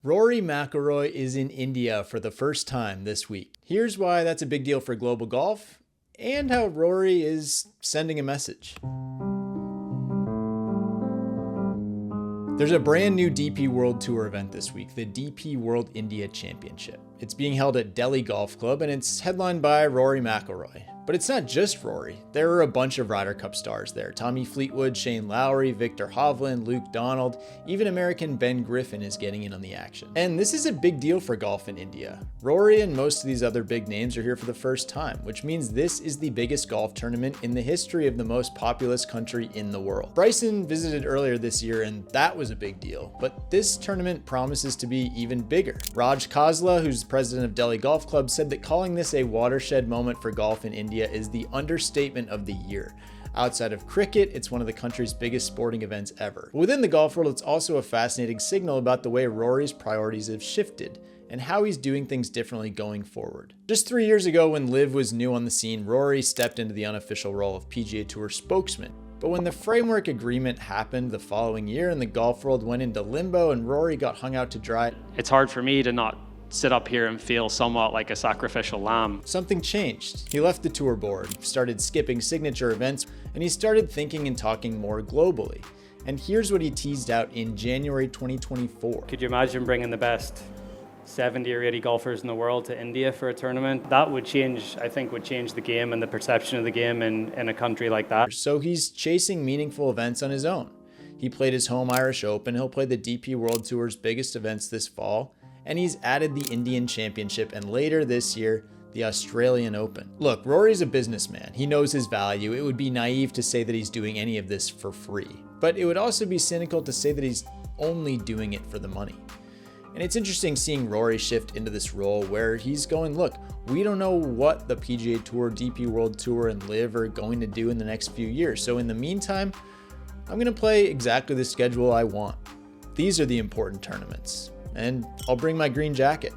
Rory McIlroy is in India for the first time this week. Here's why that's a big deal for global golf and how Rory is sending a message. There's a brand new DP World Tour event this week, the DP World India Championship. It's being held at Delhi Golf Club and it's headlined by Rory McIlroy. But it's not just Rory. There are a bunch of Ryder Cup stars there. Tommy Fleetwood, Shane Lowry, Victor Hovland, Luke Donald, even American Ben Griffin is getting in on the action. And this is a big deal for golf in India. Rory and most of these other big names are here for the first time, which means this is the biggest golf tournament in the history of the most populous country in the world. Bryson visited earlier this year and that was a big deal, but this tournament promises to be even bigger. Raj Khosla, who's the president of Delhi Golf Club, said that calling this a watershed moment for golf in India is the understatement of the year. Outside of cricket, it's one of the country's biggest sporting events ever. Within the golf world, it's also a fascinating signal about the way Rory's priorities have shifted and how he's doing things differently going forward. Just 3 years ago, when LIV was new on the scene, Rory stepped into the unofficial role of PGA Tour spokesman. But when the framework agreement happened the following year and the golf world went into limbo and Rory got hung out to dry, it's hard for me to not sit up here and feel somewhat like a sacrificial lamb. Something changed. He left the tour board, started skipping signature events, and he started thinking and talking more globally. And here's what he teased out in January 2024. Could you imagine bringing the best 70 or 80 golfers in the world to India for a tournament? That would change, I think, would change the game and the perception of the game in a country like that. So he's chasing meaningful events on his own. He played his home Irish Open, he'll play the DP World Tour's biggest events this fall, and he's added the Indian Championship and later this year, the Australian Open. Look, Rory's a businessman. He knows his value. It would be naive to say that he's doing any of this for free, but it would also be cynical to say that he's only doing it for the money. And it's interesting seeing Rory shift into this role where he's going, look, we don't know what the PGA Tour, DP World Tour, and LIV are going to do in the next few years. So in the meantime, I'm gonna play exactly the schedule I want. These are the important tournaments. And I'll bring my green jacket.